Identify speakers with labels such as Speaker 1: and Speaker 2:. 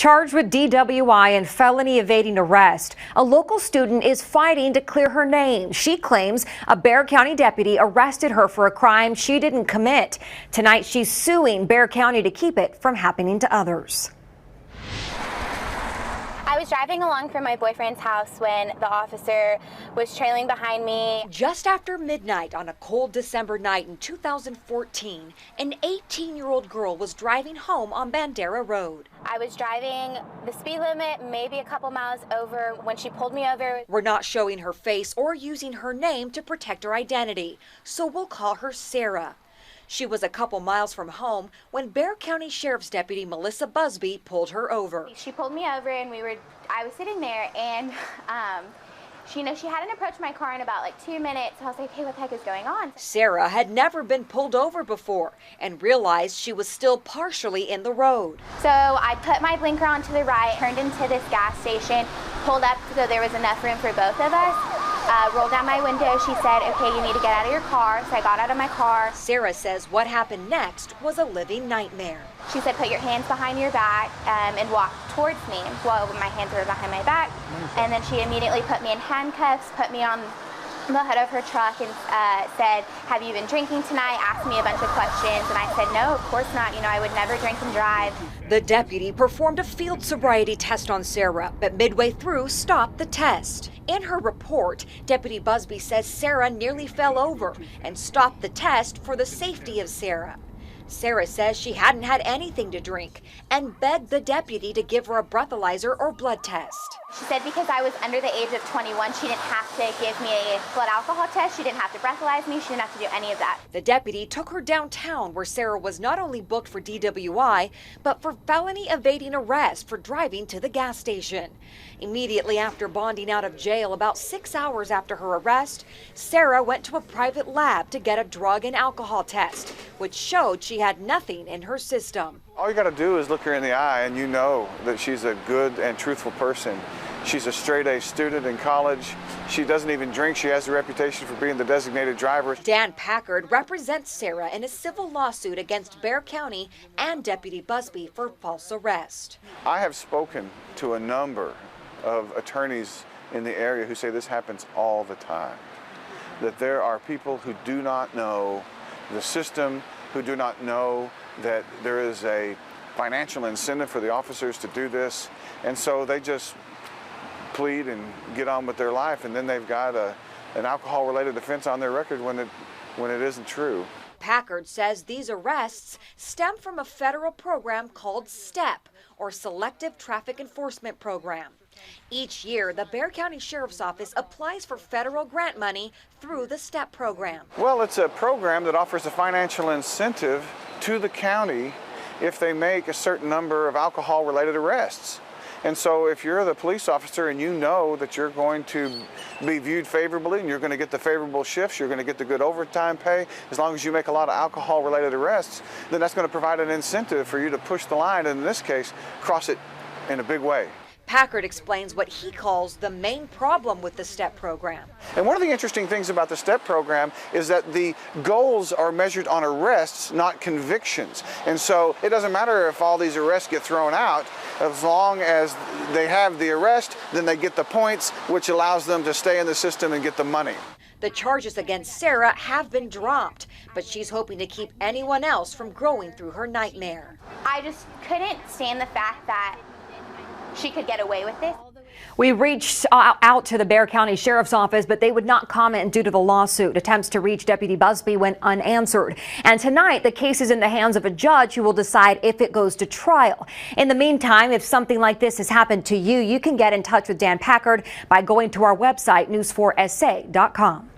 Speaker 1: Charged with DWI and felony evading arrest, a local student is fighting to clear her name. She claims a Bexar County deputy arrested her for a crime she didn't commit. Tonight, she's suing Bexar County to keep it from happening to others.
Speaker 2: I was driving along from my boyfriend's house when the officer was trailing behind me.
Speaker 1: Just after midnight on a cold December night in 2014, an 18-year-old girl was driving home on Bandera Road.
Speaker 2: I was driving the speed limit, maybe a couple miles over, when she pulled me over.
Speaker 1: We're not showing her face or using her name to protect her identity, so we'll call her Sarah. She was a couple miles from home when Bexar County Sheriff's Deputy Melissa Busby pulled her over.
Speaker 2: She pulled me over and I was sitting there and she hadn't approached my car in about 2 minutes. I was like, hey, what the heck is going on?
Speaker 1: Sarah had never been pulled over before and realized she was still partially in the road.
Speaker 2: So I put my blinker on to the right, turned into this gas station, pulled up so there was enough room for both of us. Rolled down my window. She said, okay, you need to get out of your car. So I got out of my car.
Speaker 1: Sarah says what happened next was a living nightmare.
Speaker 2: She said, put your hands behind your back and walk towards me while my hands were behind my back. And then she immediately put me in handcuffs, put me on the hood of her truck and said, have you been drinking tonight? Asked me a bunch of questions. And I said, no, of course not. I would never drink and drive.
Speaker 1: The deputy performed a field sobriety test on Sarah, but midway through stopped the test. In her report, Deputy Busby says Sarah nearly fell over and stopped the test for the safety of Sarah. Sarah says she hadn't had anything to drink and begged the deputy to give her a breathalyzer or blood test.
Speaker 2: She said because I was under the age of 21, she didn't have to give me a blood alcohol test. She didn't have to breathalyze me. She didn't have to do any of that.
Speaker 1: The deputy took her downtown where Sarah was not only booked for DWI, but for felony evading arrest for driving to the gas station. Immediately after bonding out of jail, about 6 hours after her arrest, Sarah went to a private lab to get a drug and alcohol test, which showed she had nothing in her system.
Speaker 3: All you got to do is look her in the eye and you know that she's a good and truthful person. She's a straight-A student in college. She doesn't even drink. She has a reputation for being the designated driver.
Speaker 1: Dan Packard represents Sarah in a civil lawsuit against Bexar County and Deputy Busby for false arrest.
Speaker 3: I have spoken to a number of attorneys in the area who say this happens all the time. That there are people who do not know the system, who do not know that there is a financial incentive for the officers to do this, and so they just plead and get on with their life, and then they've got an alcohol-related offense on their record when it isn't true.
Speaker 1: Packard says these arrests stem from a federal program called STEP, or Selective Traffic Enforcement Program. Each year, the Bexar County Sheriff's Office applies for federal grant money through the STEP program.
Speaker 3: Well, it's a program that offers a financial incentive to the county if they make a certain number of alcohol-related arrests. And so if you're the police officer and you know that you're going to be viewed favorably and you're going to get the favorable shifts, you're going to get the good overtime pay, as long as you make a lot of alcohol-related arrests, then that's going to provide an incentive for you to push the line, and in this case, cross it in a big way.
Speaker 1: Packard explains what he calls the main problem with the STEP program.
Speaker 3: And one of the interesting things about the STEP program is that the goals are measured on arrests, not convictions. And so it doesn't matter if all these arrests get thrown out, as long as they have the arrest, then they get the points, which allows them to stay in the system and get the money.
Speaker 1: The charges against Sarah have been dropped, but she's hoping to keep anyone else from growing through her nightmare.
Speaker 2: I just couldn't stand the fact that she could get away with this.
Speaker 1: We reached out to the Bexar County Sheriff's Office, but they would not comment due to the lawsuit. Attempts to reach Deputy Busby went unanswered. And tonight, the case is in the hands of a judge who will decide if it goes to trial. In the meantime, if something like this has happened to you, you can get in touch with Dan Packard by going to our website, news4sa.com.